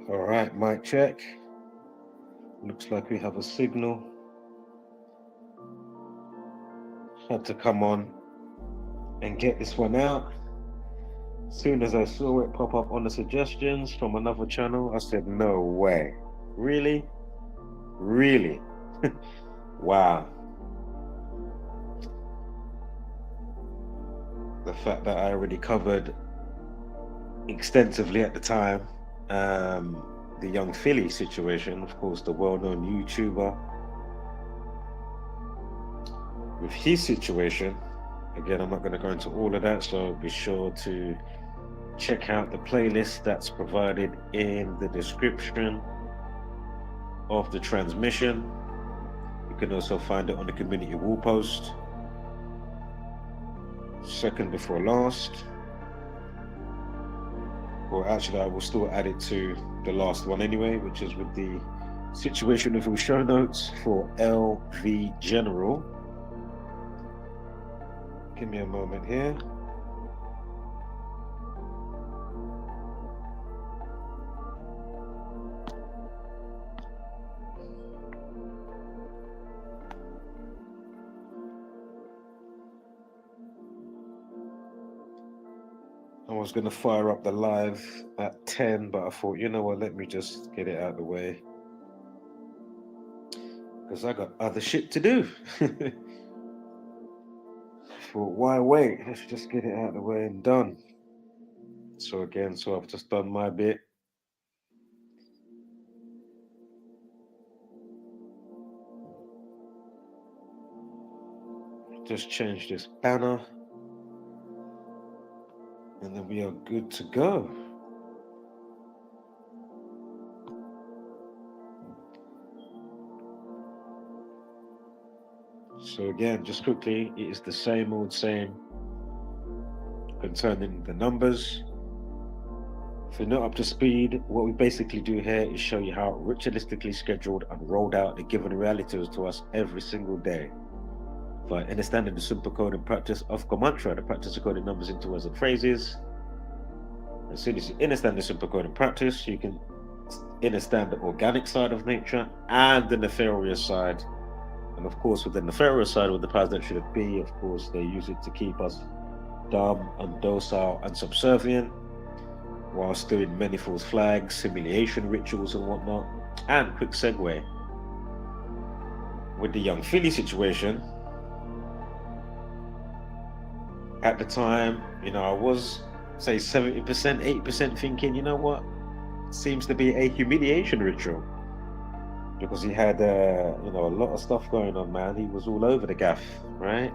All right, mic check. Looks like we have a signal. Had to come on and get this one out. As soon as I saw it pop up on the suggestions from another channel, I said, no way. Really? Really? Wow. The fact that I already covered extensively at the time the young Philly situation, of course, the well-known YouTuber, with his situation. Again, I'm not going to go into all of that, so be sure to check out the playlist that's provided in the description of the transmission. You can also find it on the community wall post, second before last. Well, actually, I will still add it to the last one anyway, which is with the situation of show notes for LV General. Give me a moment here. I was going to fire up the live at 10, but I thought, you know what, let me just get it out of the way, because I got other shit to do. Thought, why wait? Let's just get it out of the way and done. So again, I've just done my bit. Just change this banner, and then we are good to go. So again, just quickly, it is the same old same concerning the numbers. If you're not up to speed, what we basically do here is show you how ritualistically scheduled and rolled out the given realities to us every single day by understanding the simple code and practice of Gematria, the practice of coding numbers into words and phrases. As soon as you understand the simple code and practice, you can understand the organic side of nature and the nefarious side. And of course, with the nefarious side, with the powers that should be, of course, they use it to keep us dumb and docile and subservient, whilst doing many false flags, humiliation rituals and whatnot. And quick segue, with the young Philly situation, at the time, I was, say, 70%, 80% thinking, you know what, seems to be a humiliation ritual, because he had a lot of stuff going on, man. He was all over the gaff, right?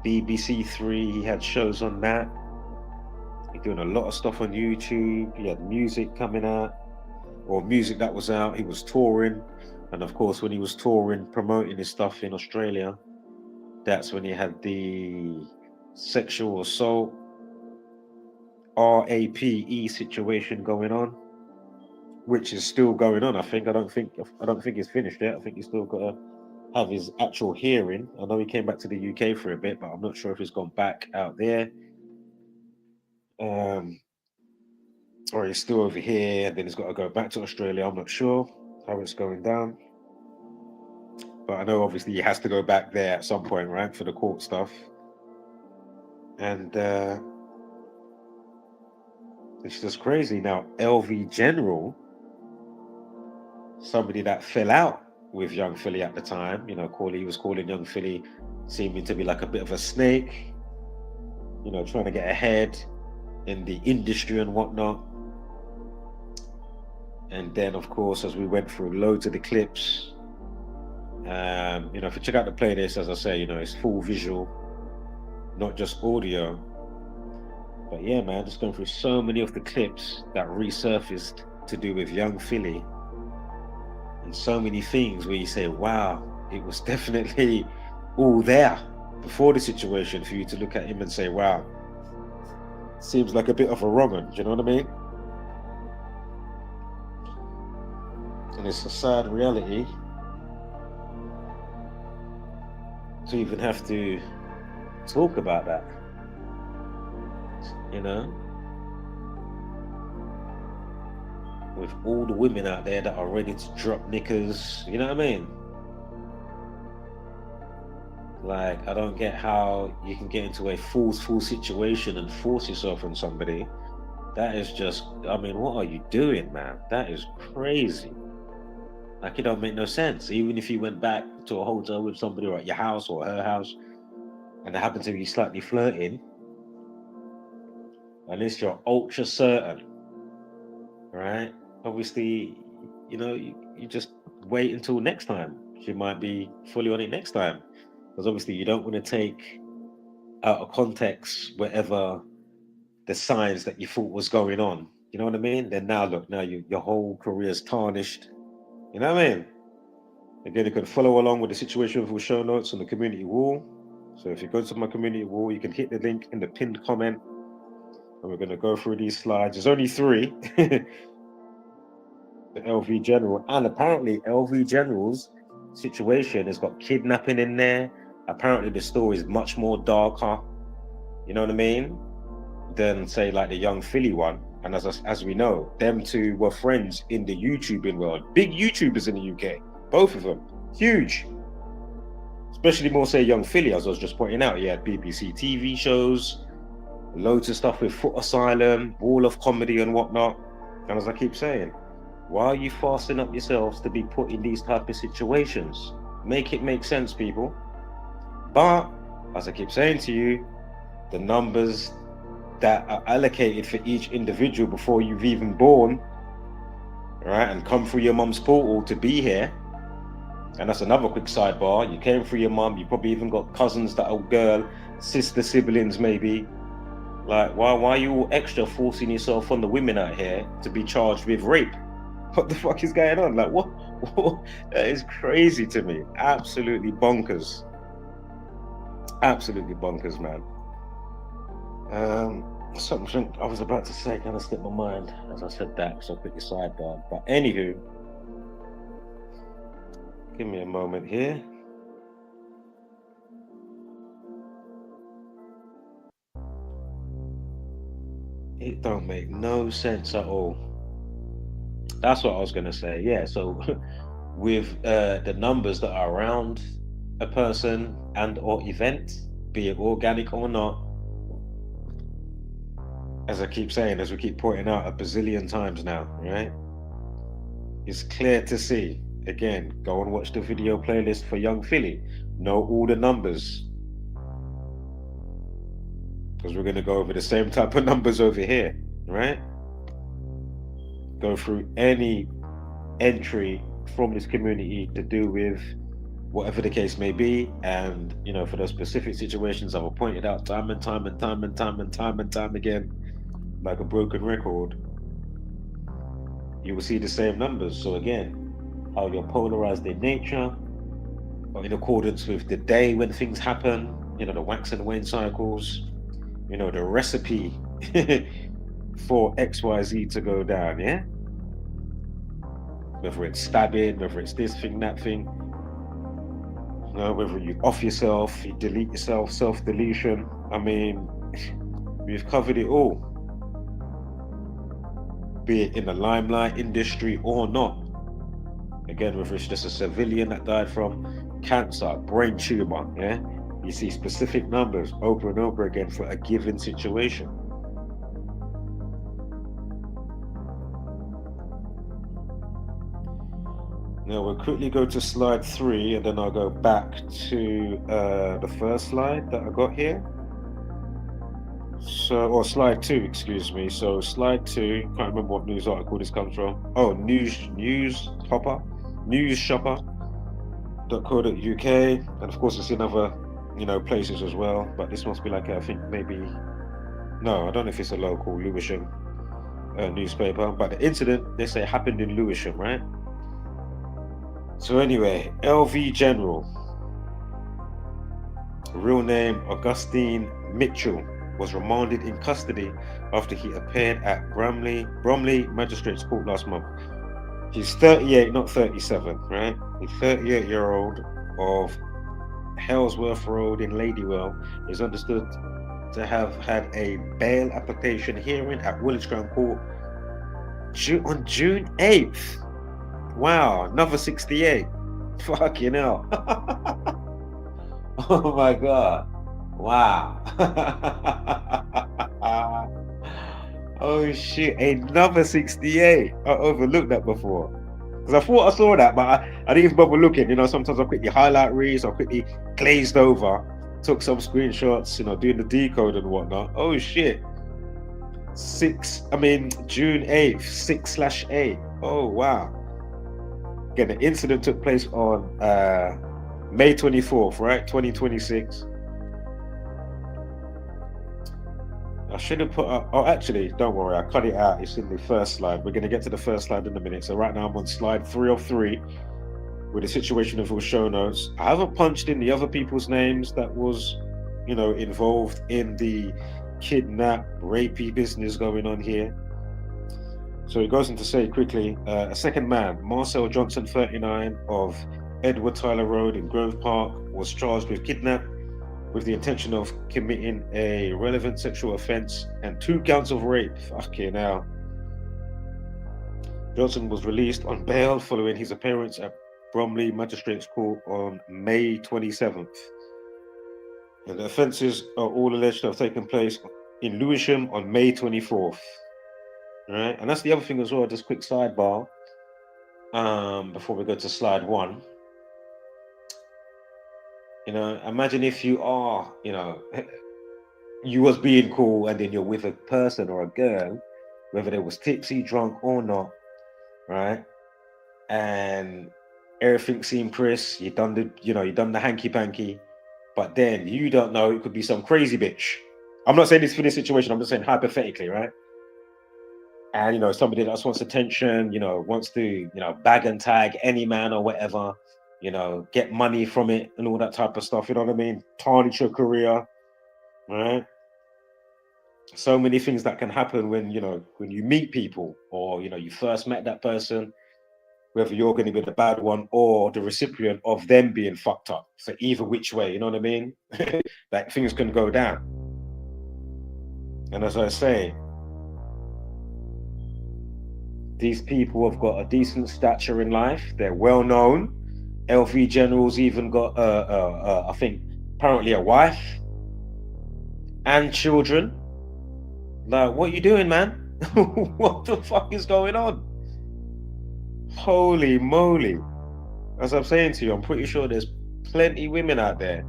BBC Three, he had shows on that. He's doing a lot of stuff on YouTube. He had music coming out, or music that was out. He was touring, and of course, when he was touring, promoting his stuff in Australia, that's when he had the sexual assault, RAPE situation going on, which is still going on. I don't think it's finished yet. I think he's still got to have his actual hearing. I know he came back to the UK for a bit, but I'm not sure if he's gone back out there, or he's still over here and then he's got to go back to Australia. I'm not sure how it's going down, but I know obviously he has to go back there at some point, right, for the court stuff. And it's just crazy. Now, LV General, somebody that fell out with young Philly at the time, he was calling young Philly seeming to be like a bit of a snake, trying to get ahead in the industry and whatnot. And then, of course, as we went through loads of the clips, if you check out the playlist, as I say, it's full visual, not just audio. But yeah, man, just going through so many of the clips that resurfaced to do with young Philly, and so many things where you say, wow, it was definitely all there before the situation for you to look at him and say, wow, seems like a bit of a wrong one. Do you know what I mean? And it's a sad reality to even have to talk about that, with all the women out there that are ready to drop knickers, you know what I mean? Like, I don't get how you can get into a forceful situation and force yourself on somebody. That is just, what are you doing, man? That is crazy. Like, it don't make no sense. Even if you went back to a hotel with somebody, or at your house or her house, and they happen to be slightly flirting, unless you're ultra certain, right? Obviously, you just wait until next time. She might be fully on it next time, because obviously you don't want to take out of context whatever the signs that you thought was going on. You know what I mean? Then now look, your whole career's tarnished. You know what I mean? Again, you can follow along with the situation with show notes on the community wall. So if you go to my community wall, you can hit the link in the pinned comment, and we're going to go through these slides. There's only 3. The LV General, and apparently LV General's situation has got kidnapping in there. Apparently the story is much more darker, you know what I mean, than say like the young Philly one. And as we know, them two were friends in the YouTubing world, big YouTubers in the UK, both of them, huge. Especially more say young Philly, as I was just pointing out. He had BBC TV shows, loads of stuff with Foot Asylum, WallOfComedy and whatnot. And as I keep saying, why are you fastening up yourselves to be put in these type of situations? Make it make sense, people. But as I keep saying to you, the numbers that are allocated for each individual before you've even born, right, and come through your mum's portal to be here. And that's another quick sidebar. You came through your mum, you probably even got cousins that are girl, sister siblings maybe. Like, why are you all extra forcing yourself on the women out here to be charged with rape? What the fuck is going on? Like, what? That is crazy to me. Absolutely bonkers. Absolutely bonkers, man. Something I was about to say kind of slipped my mind as I said that, so I put your sidebar. But anywho, Give me a moment here. It don't make no sense at all. That's what I was gonna say. Yeah. So with the numbers that are around a person and or event, be it organic or not, as I keep saying, as we keep pointing out a bazillion times now, right? It's clear to see. Again, go and watch the video playlist for Young Philly. Know all the numbers. Because we're going to go over the same type of numbers over here, right? Go through any entry from this community to do with whatever the case may be. And, for those specific situations I've pointed out time and time and time and time and time and time again, like a broken record, you will see the same numbers. So again, how you're polarized in nature, or in accordance with the day when things happen, the wax and wane cycles, the recipe for XYZ to go down, yeah? Whether it's stabbing, whether it's this thing, that thing, whether you off yourself, you delete yourself, self-deletion. I mean, we've covered it all. Be it in the limelight industry or not. Again, whether it's just a civilian that died from cancer, brain tumor, yeah? You see specific numbers over and over again for a given situation. Now we'll quickly go to slide 3 and then I'll go back to the first slide that I got here. So, or slide 2, excuse me. So slide 2, can't remember what news article this comes from. Oh, newsshopper.co.uk, and of course it's in other, places as well. But this must be like, I think maybe, no, I don't know if it's a local Lewisham newspaper. But the incident, they say, happened in Lewisham, right? So anyway, LV General, real name Augustine Mitchell, was remanded in custody after he appeared at Bromley Magistrates Court last month. He's 38, not 37, right? He's 38-year-old of Halesworth Road in Ladywell. Is understood to have had a bail application hearing at Woolwich Crown Court on June 8th. Wow, another 68. Fucking hell. Oh my God. Wow. Oh shit, another 68. I overlooked that before. Because I thought I saw that, but I didn't even bother looking. Sometimes I quickly highlight reads, I quickly glazed over, took some screenshots, doing the decode and whatnot. Oh shit. June 8th, 6/8. Oh wow. Again, the incident took place on May 24th, right? 2026. I should have put up, oh, actually, don't worry, I cut it out. It's in the first slide. We're going to get to the first slide in a minute. So right now I'm on slide 3 of 3 with the situation of all show notes. I haven't punched in the other people's names that was, involved in the kidnap, rapey business going on here. So it goes on to say quickly, a second man, Marcel Johnson, 39, of Edward Tyler Road in Grove Park, was charged with kidnap with the intention of committing a relevant sexual offence and 2 counts of rape. Fucking hell. Johnson was released on bail following his appearance at Bromley Magistrates Court on May 27th. And the offences are all alleged to have taken place in Lewisham on May 24th. Right, and that's the other thing as well, just quick sidebar before we go to slide 1. Imagine if you are, you was being cool and then you're with a person or a girl, whether they was tipsy, drunk or not, right? And everything seemed crisp, you done the hanky panky, but then you don't know, it could be some crazy bitch. I'm not saying this for this situation, I'm just saying hypothetically, right? And somebody that just wants attention, wants to, bag and tag any man or whatever, get money from it and all that type of stuff, you know what I mean? Tarnish your career, right? So many things that can happen when you meet people, or you first met that person, whether you're going to be the bad one or the recipient of them being fucked up. So either which way, you know what I mean? Like things can go down. And as I say, these people have got a decent stature in life. They're well known. LV General's even got, I think, apparently a wife and children. Like, what are you doing, man? What the fuck is going on? Holy moly. As I'm saying to you, I'm pretty sure there's plenty women out there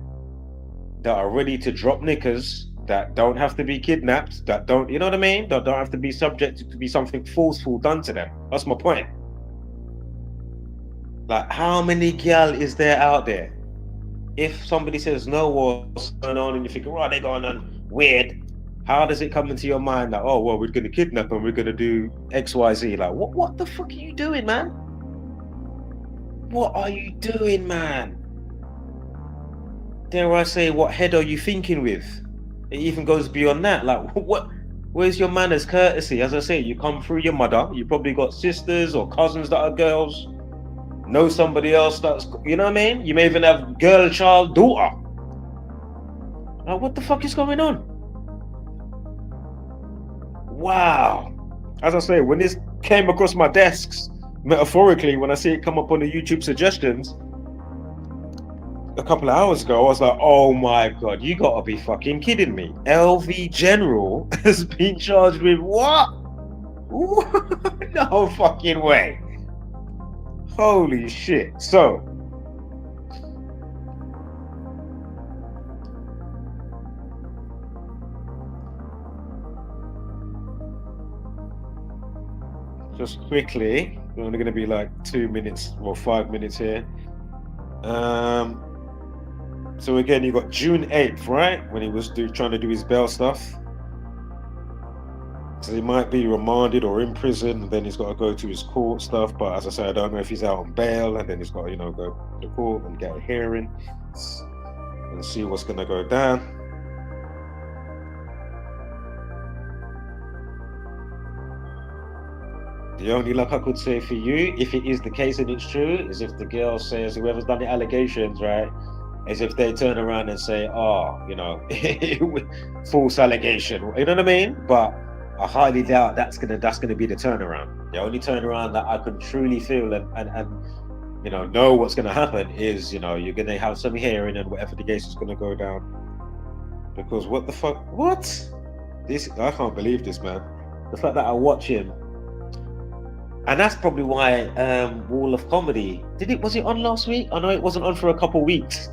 that are ready to drop knickers, that don't have to be kidnapped, that don't, you know what I mean? That don't have to be subjected to be something forceful done to them. That's my point. Like, how many gal is there out there? If somebody says no, what's going on, and you think, oh, they're going on weird, how does it come into your mind that, oh, well, we're going to kidnap them, we're going to do X, Y, Z? Like, what the fuck are you doing, man? What are you doing, man? Dare I say, what head are you thinking with? It even goes beyond that. Like, what? Where's your manners, courtesy? As I say, you come through your mother. You probably got sisters or cousins that are girls. Know somebody else that's, you know what I mean? You may even have girl, child, daughter. Like, what the fuck is going on? Wow. As I say, when this came across my desks, metaphorically, when I see it come up on the YouTube suggestions a couple of hours ago, I was like, oh my God, you gotta be fucking kidding me. LV General has been charged with what? No fucking way. Holy shit. So, just quickly, we're only going to be like 2 minutes or 5 minutes here. So again, you got June 8th, right? When he was trying to do his bail stuff. So he might be remanded or in prison, and then he's got to go to his court stuff. But as I say, I don't know if he's out on bail, and then he's got to, go to court and get a hearing and see what's going to go down. The only luck I could say for you, if it is the case and it's true, is if the girl says, whoever's done the allegations, right, is if they turn around and say, oh, false allegation, you know what I mean? But I highly doubt that's gonna be the turnaround. The only turnaround that I can truly feel and know what's gonna happen is, you're gonna have some hearing and whatever the case is gonna go down. Because what the fuck? What? I can't believe this, man. The fact that I watch him. And that's probably why WallOfComedy was it on last week? I know it wasn't on for a couple weeks.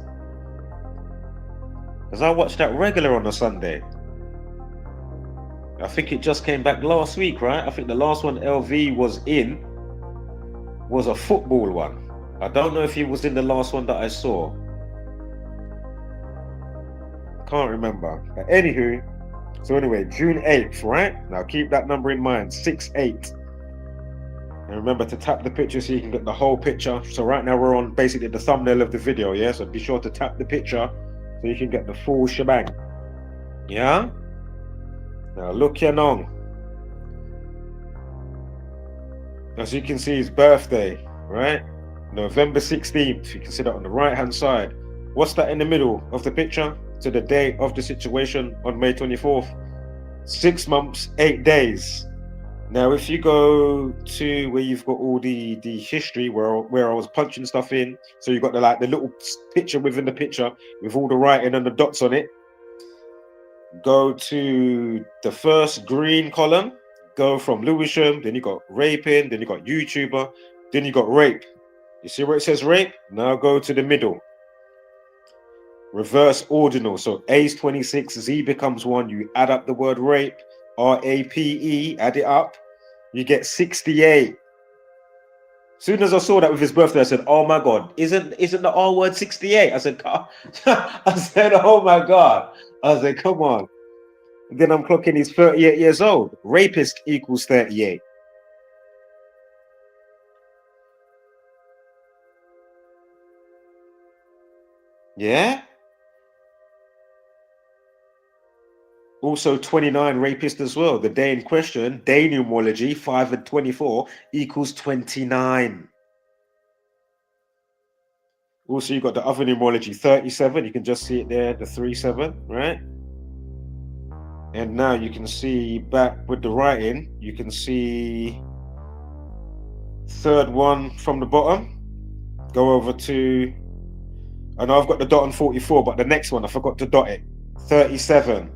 Because I watched that regular on a Sunday. I think it just came back last week, right? I think the last one LV was in was a football one. I don't know if he was in the last one that I saw. Can't remember. But anywho, so anyway, June 8th, right? Now keep that number in mind, 68. And remember to tap the picture so you can get the whole picture. So right now we're on basically the thumbnail of the video, yeah? So be sure to tap the picture so you can get the full shebang. Yeah? Now look here now. As you can see, his birthday, right? November 16th. You can see that on the right hand side. What's that in the middle of the picture? To the date of the situation on May 24th. 6 months, 8 days. Now, if you go to where you've got all the history where I was punching stuff in, so you've got the little picture within the picture with all the writing and the dots on it. Go to the first green column, go from Lewisham, then you got raping, then you got YouTuber, then you got rape. You see where it says rape? Now go to the middle. Reverse ordinal. So A is 26, Z becomes 1. You add up the word rape, RAPE, add it up. You get 68. Soon as I saw that with his birthday, I said, "Oh my God, isn't the R word 68?" I said, "Oh my God." I said, "Come on." And then I'm clocking he's 38 years old. Rapist equals 38. Yeah. Also 29 rapist as well. The day in question, day numerology 5 and 24 equals 29. Also, you got the other numerology 37. You can just see it there, the 37, right? And now you can see back with the writing, you can see third one from the bottom. Go over to, I know I've got the dot on 44, but the next one, I forgot to dot it. 37.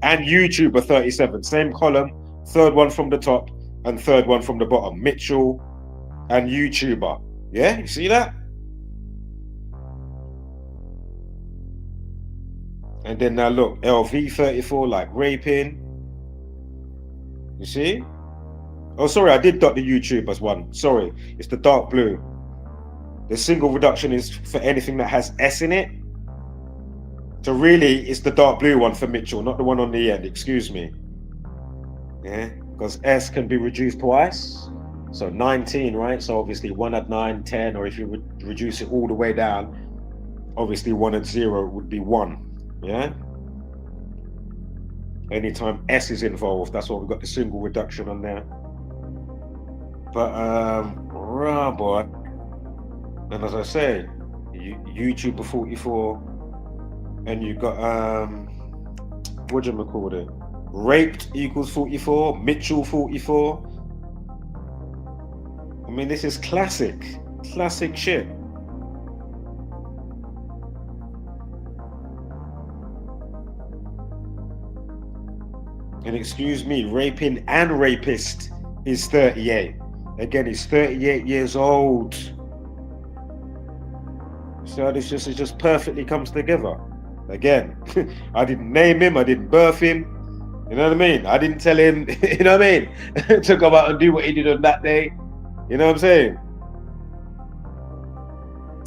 And YouTuber 37. Same column, third one from the top and third one from the bottom. Mitchell and YouTuber. Yeah, you see that? And then now look, LV34, like raping. You see? Oh, sorry, I did dot the YouTube as one. Sorry, it's the dark blue. The single reduction is for anything that has S in it. So really, it's the dark blue one for Mitchell, not the one on the end. Excuse me. Yeah, because S can be reduced twice. So 19, right? So obviously 1 at 9, 10, or if you would reduce it all the way down, obviously 1 at 0 would be 1. Yeah? Anytime S is involved, that's why we've got the single reduction on there. But, rah, boy. And as I say, YouTuber 44, and you got, what do you call it? Raped equals 44, Mitchell 44. I mean, this is classic shit. And excuse me, raping and rapist is 38. Again, he's 38 years old. So this just perfectly comes together. Again, I didn't name him, I didn't birth him. You know what I mean? I didn't tell him, you know what I mean? To go out and do what he did on that day. You know what I'm saying?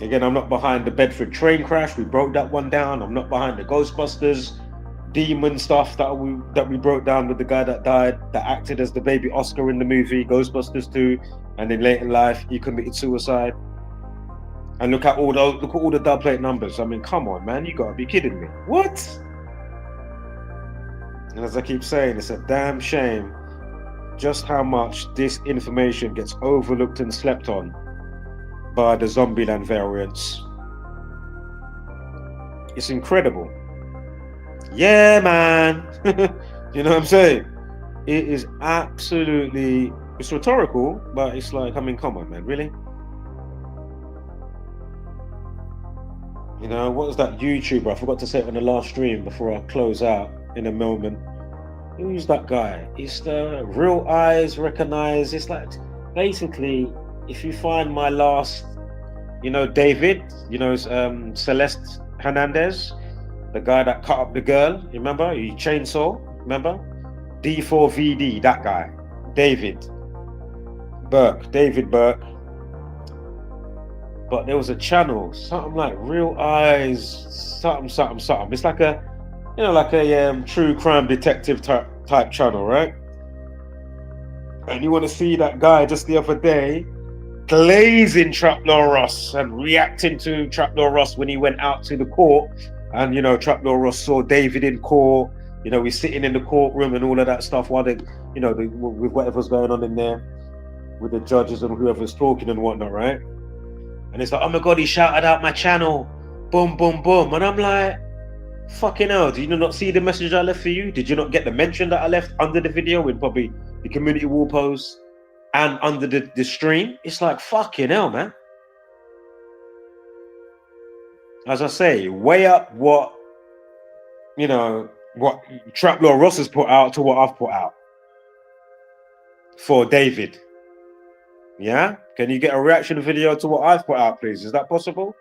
Again, I'm not behind the Bedford train crash. We broke that one down. I'm not behind the Ghostbusters demon stuff that we broke down with the guy that died, that acted as the baby Oscar in the movie Ghostbusters 2, and then late in life he committed suicide. And look at all the dub plate numbers. I mean, come on, man, you gotta be kidding me. What? And as I keep saying, it's a damn shame just how much this information gets overlooked and slept on by the Zombieland variants. It's incredible. Yeah, man. You know what I'm saying? It is absolutely, it's rhetorical, but it's like, I mean, come on, man, really? You know, what was that YouTuber? I forgot to say it on the last stream before I close out in a moment. Who's that guy? It's the real eyes recognize. It's like, basically, if you find my last, you know, David, you know, Celeste Hernandez, the guy that cut up the girl, you remember? He chainsaw, remember? D4VD, that guy. David Burke. But there was a channel, something like Real Eyes, something. It's like a, you know, like a true crime detective type channel, right? And you want to see that guy just the other day glazing Traplaw Ross and reacting to Traplaw Ross when he went out to the court. And, you know, Traplaw Ross saw David in court. You know, he's sitting in the courtroom and all of that stuff while they, you know, with whatever's going on in there with the judges and whoever's talking and whatnot, right? And it's like, oh my God, he shouted out my channel. Boom, boom, boom. And I'm like, fucking hell, did you not see the message I left for you? Did you not get the mention that I left under the video in probably the community wall post and under the stream? It's like, fucking hell, man. As I say, weigh up what, you know, what Traplaw Ross has put out to what I've put out for David. Yeah? Can you get a reaction video to what I've put out, please? Is that possible?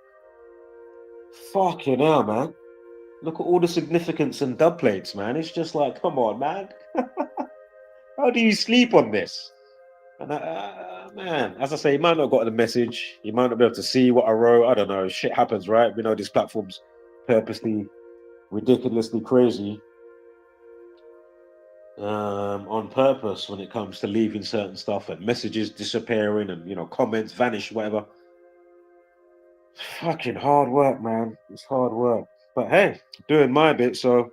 Fucking hell, man. Look at all the significance and dub plates, man. It's just like, come on, man. How do you sleep on this? And man, as I say, you might not have got the message. You might not be able to see what I wrote. I don't know. Shit happens, right? We know these platforms purposely, ridiculously crazy on purpose when it comes to leaving certain stuff and messages disappearing and, you know, comments vanish, whatever. Fucking hard work, man. It's hard work. But hey, doing my bit, so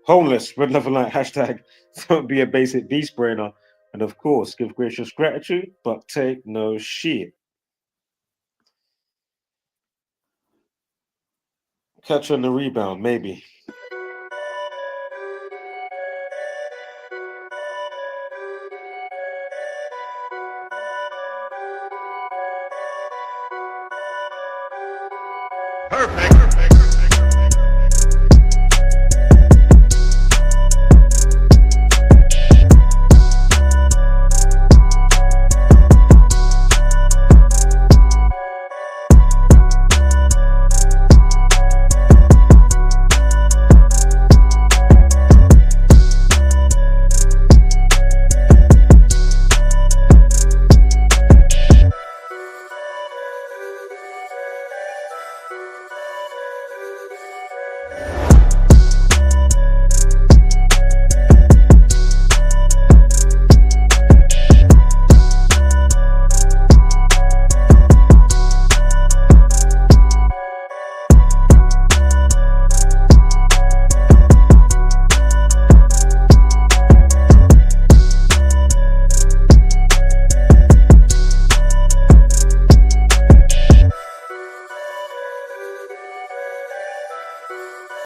homeless, red level light, hashtag don't be a basic beast brainer. And of course, give gracious gratitude, but take no shit. Catch on the rebound, maybe.